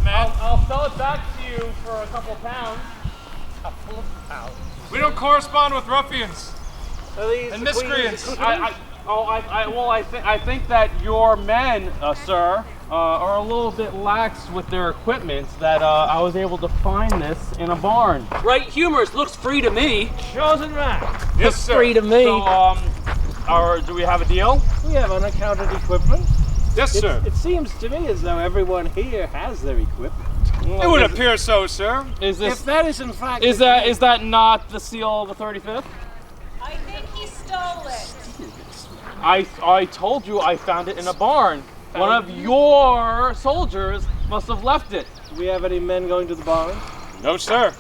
man. I'll sell it back to you for a couple pounds. A couple of pounds. We don't correspond with ruffians Are these and the miscreants. queens? I think that your men, sir, are a little bit lax with their equipment. That I was able to find this in a barn. Right, humorous. Looks free to me. Chosen man. Yes, sir. Free to me. So, do we have a deal? We have unaccounted equipment. Yes, sir. It seems to me as though everyone here has their equipment. It would appear so, sir. If that is in fact, Is that not the seal of the 35th? I think he stole it. I told you I found it in a barn. One of your soldiers must have left it. Do we have any men going to the barn? No, sir.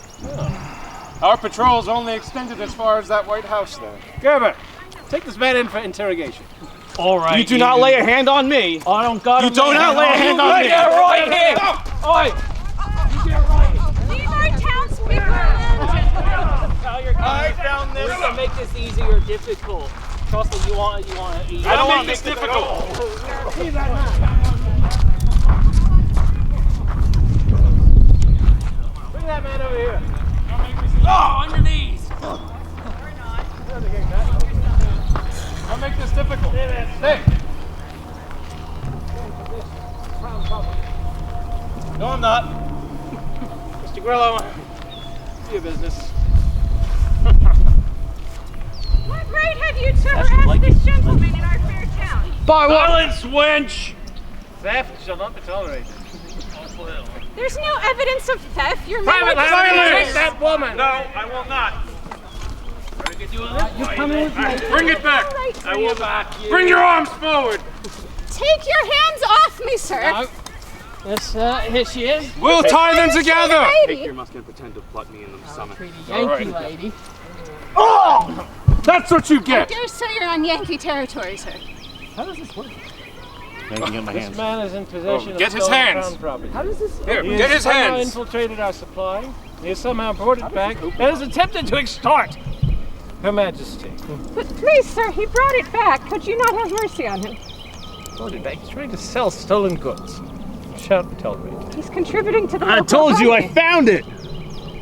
Our patrol's only extended as far as that White House there. Gerber, take this man in for interrogation. All right. You do not lay a hand on me. I don't got You do not lay a hand on me. Get right here. Oi! Leave our townspeople. I found this. To make this easy or difficult. Trust me, you want to eat. I don't want this difficult. See that man. Bring that man over here. Oh, on your knees. Don't make this difficult. Hey. No, I'm not. Mr. Grillo, it's your business. What right have you to harass this gentleman in our fair town? Silence, wench. Theft shall not be tolerated. There's no evidence of theft. Your men Private were just Take that woman. No, I will not. Bring it back. I will back you. Bring your arms forward. Take your hands off me, sir. Yes, here she is. We'll tie them together. Lady. musket and pretend to butt me in the stomach. Pretty Yankee lady. Oh! That's what you I get. dare say you're on Yankee territory, sir. How does this work? This man is in possession of get his stolen hands. crown property. How does this? Here, He get has his somehow hands. infiltrated our supply. He has somehow brought it back and has attempted to extort Her Majesty. But please, sir, he brought it back. Could you not have mercy on him? Brought it back. He's trying to sell stolen goods. Shan't be tolerated. He's contributing to the I local told you I economy. found it.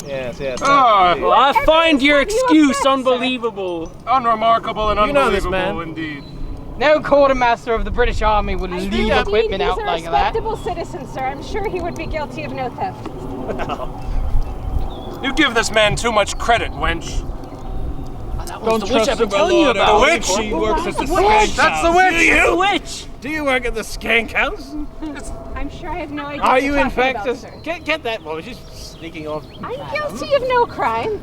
Yes, yes. Ah, Well, I find your Evidence that you excuse affect, sir. unbelievable. unremarkable and You know this unbelievable man. indeed. No quartermaster of the British Army would leave Indeed, equipment he's out a like that. respectable citizen, sir. I'm sure he would be guilty of no theft. You give this man too much credit, wench. That was the witch I've been telling you The about. witch? She works at the Witch? skank That's the house. witch. The witch. Do you work at the skank house? I'm sure I have no idea Are what you you're in talking fact about, a... sir. Get that woman. She's sneaking off. I'm guilty of no crime,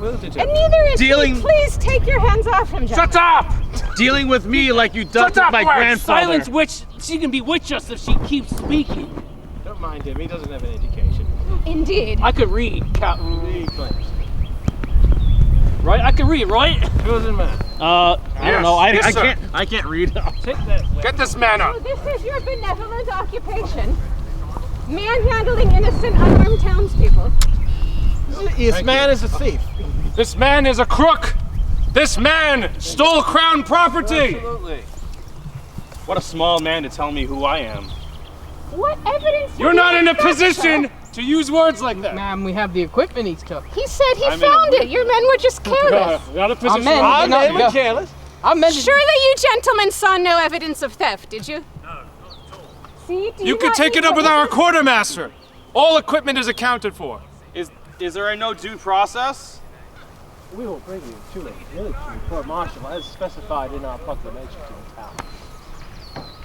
Will and neither is Dealing- he. Please take your hands off him, gentlemen. Shut up! Dealing with me like you dealt Shut up, with my Wes. grandfather. Silence, witch. She can bewitch us if she keeps speaking. Don't mind him. He doesn't have an education. Indeed. I could read, Captain. He claims. Right? I could read, right? Chosen man. I don't know. Yes, sir. I can't read. Take that. Get this man So up. this is your benevolent occupation. Manhandling innocent, unarmed townspeople. This man is a thief. This man is a crook. This man stole crown property. Absolutely. What a small man to tell me who I am. What evidence? You're have not you in a got, sir? position to use words like that. Ma'am, we have the equipment he took. He said he I'm in a found it. Your men were just careless. Not a position. men. I'm not not go- careless. I meant to- Surely you gentlemen saw no evidence of theft, did you? No, See, do You could not take need it up with our witnesses? quartermaster. All equipment is accounted for. Is there a no due process? We will bring you to a military court-martial as specified in our proclamation to the town.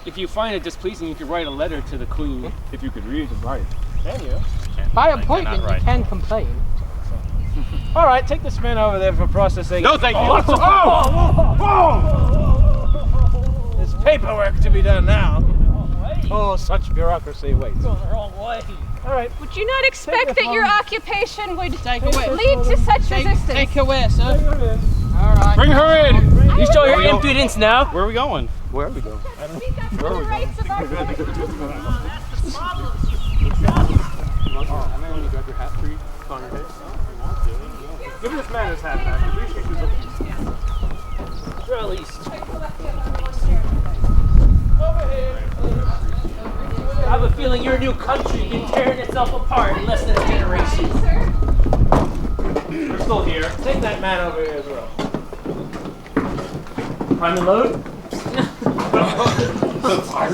If you find it displeasing, you could write a letter to the Queen. If you could read and write. Can you? By appointment, you can complain. All right, take this man over there for processing. No, thank you. There's paperwork to be done now. Oh, such bureaucracy waits. Going the wrong way. All right. Would you not expect that your occupation would Take away. lead to such resistance? Take her away, sir. All right. Bring her in. You show your impudence now. Where are we going? Where are we going? Speak up for the rights of our people. Give this man his hat back. Appreciate his At least. Over here. have a feeling your new country can tear itself apart in less than a generation. We're still here. Take that man over here as well. Prime and load?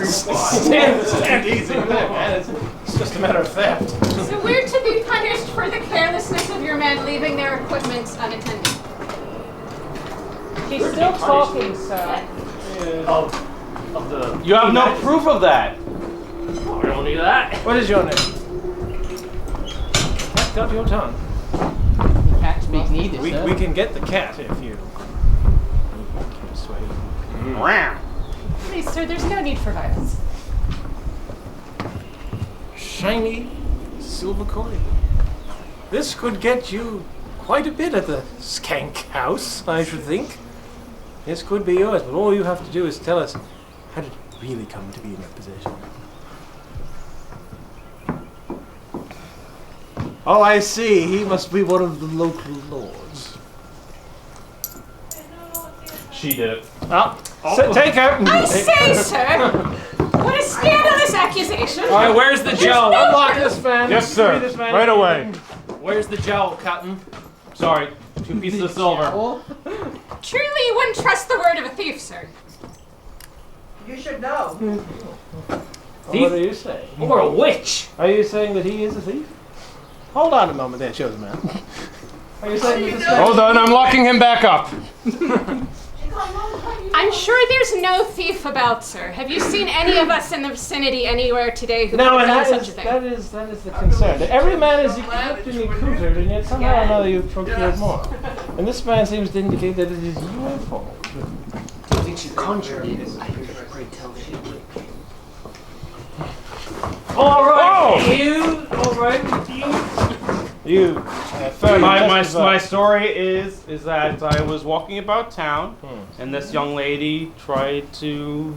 Stand easy there, man. It's just a matter of theft. So we're to be punished for the carelessness of your men leaving their equipment unattended. He's still talking, sir. You have no proof of that. Oh, we don't need that. What is your name? Cat got your tongue. Cat speaks neither, We sir. can get the cat if you can persuade. Please, sir, there's no need for violence. Shiny silver coin. This could get you quite a bit at the skank house, I should think. This could be yours, but all you have to do is tell us how did it really come to be in your possession. Oh, I see. He must be one of the local lords. She did it. Well, take her. I say, sir, what a scandalous accusation. All right, where's the gel? Unlock this man. Yes, sir. Free this man. Right away. Where's the gel, Captain? Sorry, 2 pieces of silver. Truly, you wouldn't trust the word of a thief, sir. You should know. What are you saying? Or a witch. Are you saying that he is a thief? Hold on a moment there, chosen man. Are you saying that this guy... Hold on, I'm locking him back up. I'm sure there's no thief about, sir. Have you seen any of us in the vicinity anywhere today who No, could and have done that such a is, thing? that is the concern. That every man is equipped and recruited, and yet somehow or another you've procured more. And this man seems to indicate that it is your fault. I think she conjured it. Pray tell she. All right, you. All right, You. My story is that I was walking about town, and this young lady tried to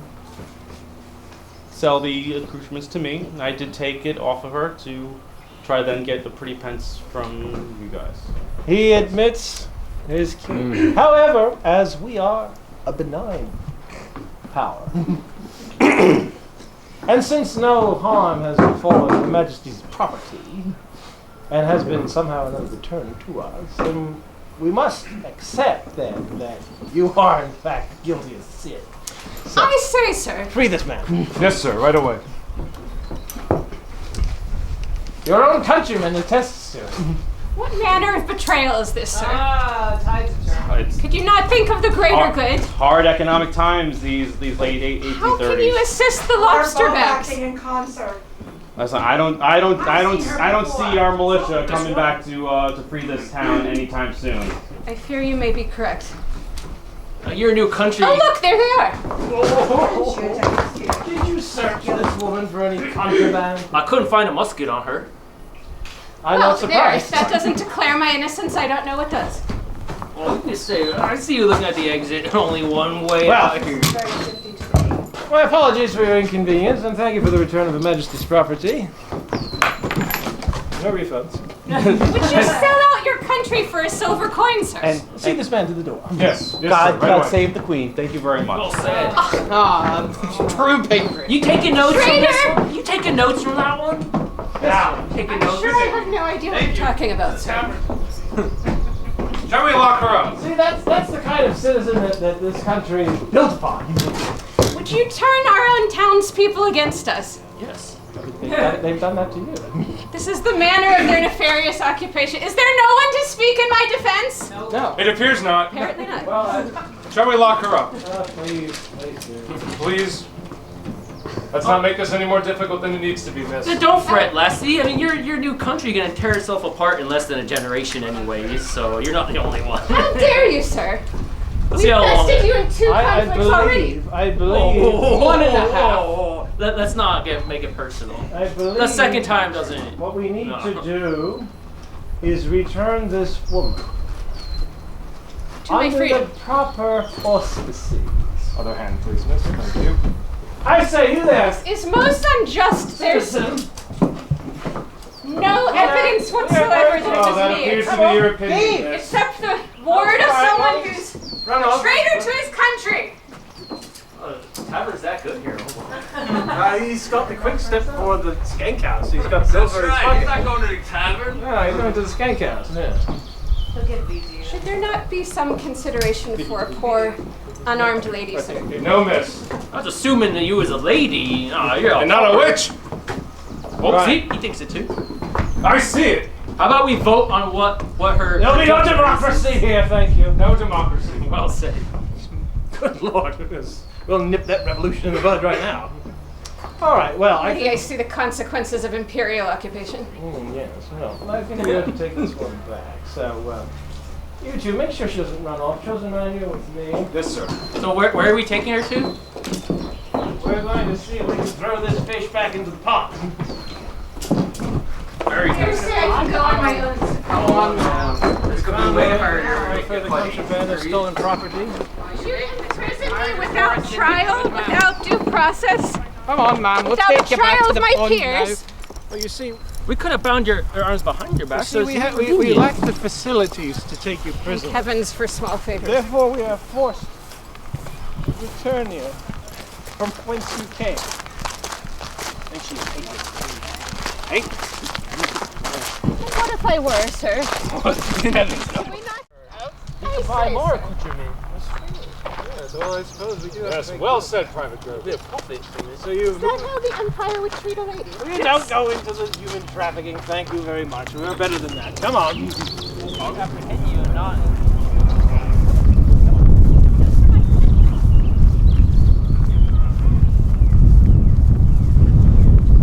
sell the accoutrements to me. And I did take it off of her to try then get the pretty pence from you guys. He admits his guilt. However, as we are a benign power, and since no harm has befallen Her Majesty's property, and has been somehow or another returned to us, then we must accept then that you are in fact guilty of sin. So, I say, sir, free this man. Yes, sir, right away. Your own countrymen attests to it. what manner of betrayal is this, sir? Tides turn. It's Could you not think of the greater good? hard economic times these late 1830s. How can you assist the lobsterbacks? in concert. Listen, I don't see our militia coming back to free this town anytime soon. I fear you may be correct. Your new country. Oh, look, there they are. Did you search this woman for any contraband? I couldn't find a musket on her. I'm Well, not surprised. there, if that doesn't declare my innocence, I don't know what does. Well, you just say, I see you looking at the exit. Only one way Well. out here. My apologies for your inconvenience, and thank you for the return of Her Majesty's property. No refunds. Would you sell out your country for a silver coin, sir? And see this man to the door. Yes, yes, God, sir, right God away. save the Queen. Thank you very Well much. said. True patriot. You taking notes from this Traitor! one? You taking notes from that one? Now, Taking I'm notes. sure I have no idea what you're talking about, sir. shall we lock her up? See, that's the kind of citizen that this country is built upon. Would you turn our own townspeople against us? Yes. They've done that to you. This is the manner of their nefarious occupation. Is there no one to speak in my defense? No. It appears not. Apparently not. Well, Shall we lock her up? please do. Please. Let's not make this any more difficult than it needs to be, miss. Don't fret, Lassie. I mean, your new country gonna tear itself apart in less than a generation, anyways. So you're not the only one. How dare you, sir? Let's We see how long. bested you in two conflicts already. I believe. One and a half. Let's not make it personal. I believe. The second time doesn't. What we need No. to do is return this woman To my under freedom. the proper auspices. Other hand, please, miss. Thank you. I say, you there, Is most unjust. There's citizen. no evidence whatsoever that it Oh, that was me. appears to be your opinion, miss. Except the word of someone who's Run a off. traitor to his country. tavern's that good here. He's got the quick step for the skank house. He's got silver in his He's pocket. not going to the tavern. No, he's going to the skank house. Yeah. He'll get BD. Should there not be some consideration for a poor, unarmed lady, sir? No, miss. I was assuming that you was a lady. Oh, you're And not a witch. Oh, Right. see, he thinks it too. I see it. How about we vote on what her? There'll be no her democracy here, thank you. No democracy. Well said. Good Lord, we'll nip that revolution in the bud right now. All right, well, I see the consequences of Imperial occupation. Yes, well, I think we have to take this one back. So, you two, make sure she doesn't run off. Chosen man, you're with me. Yes, sir. So where are we taking her to? We're going to see if we can throw this fish back into the pot. Very Here, sir, I can go on my own. Come on now. This could be way harder. For the contraband of stolen property. You're in prison without trial, without due process, Come on, man. We'll without take the you back trial to of the my pond peers. Well, you see, We could have bound your arms behind your back. we lack the facilities to take you prisoner. Heavens for small favors. Therefore, we are forced to return you from whence you came. Hey. What if I were, sir? Can we not? Hey, Buy sir, more sir. accoutrement. Yes, well, I suppose we do have to make well said, Private Girl. Be a profit. So you Is that how the Empire would treat a lady? we don't go into the human trafficking. Thank you very much. We're better than that. Come on. I'll apprehend you and not.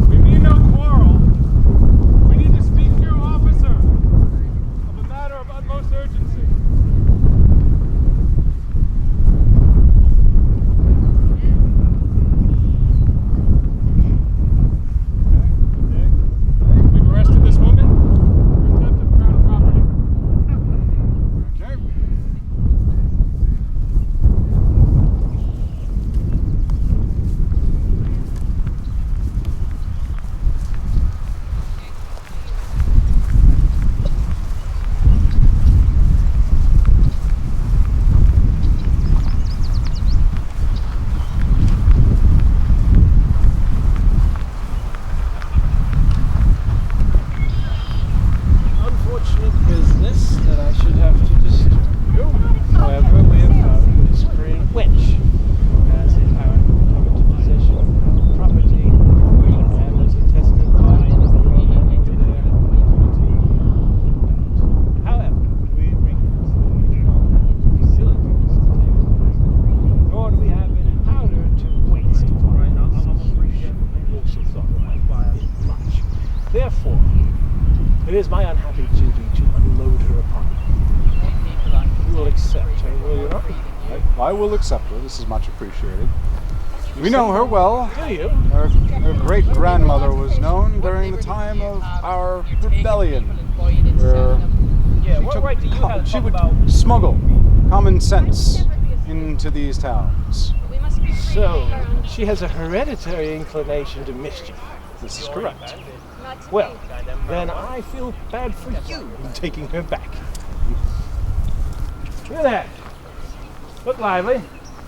We mean no quarrel. We need to speak to your officer of a matter of utmost urgency. We've arrested this woman for theft of crown property. Unfortunate business that I should have to disturb you. However, we have found this green witch as apparently come into possession of property and as attested by the However, we request that we do not have the facilities to take the prisoner, nor do we have any powder to waste for an execution. We also thought it might be much. Therefore, it is my unhappy duty to unload her upon you. You will accept her, will you not? I will accept her. This is much appreciated. We know her well. Do you? Her great-grandmother was known during the time of our rebellion, where Yeah, what right do you have to she talk would about? smuggle common sense into these towns. We must be free to So, make our own she has a hereditary inclination to mischief. This is correct. not to Well, be. then I feel bad for you in taking her back. You there. Look lively.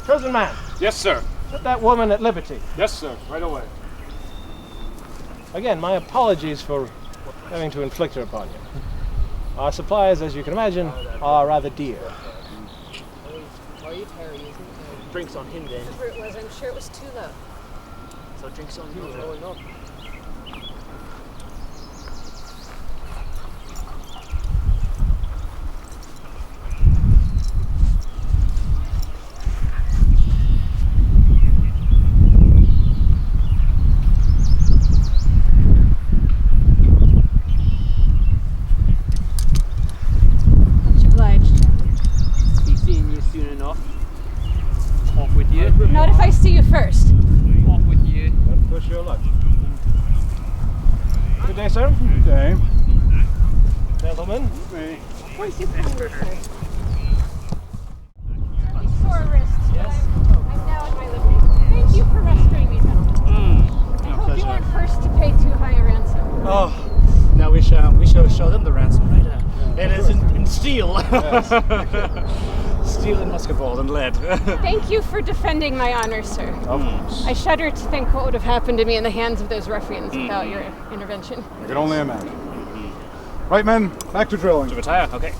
Chosen man, Yes, sir. set that woman at liberty. Yes, sir. Right away. Again, my apologies for having to inflict her upon you. Our supplies, as you can imagine, are rather dear. Drinks on him then. Whatever it was, I'm sure it was too low. So drinks on you. Much obliged, John. Be seeing you soon enough. Off with you. Not if I see you first. Off with you. Don't push your luck. Good day, sir. Good day. Gentlemen. Where's your phone, sir? These sore wrists. Yes. I'm now in my liberty. Thank you for rescuing me, gentlemen. I hope you aren't first to pay too high a ransom. Oh, now we shall show them the ransom, right? It is in steel. steel and musket ball and lead. Thank you for defending my honor, sir. Of course. I shudder to think what would have happened to me in the hands of those ruffians without your intervention. I can only imagine. Right, men, back to drilling. To retire, okay.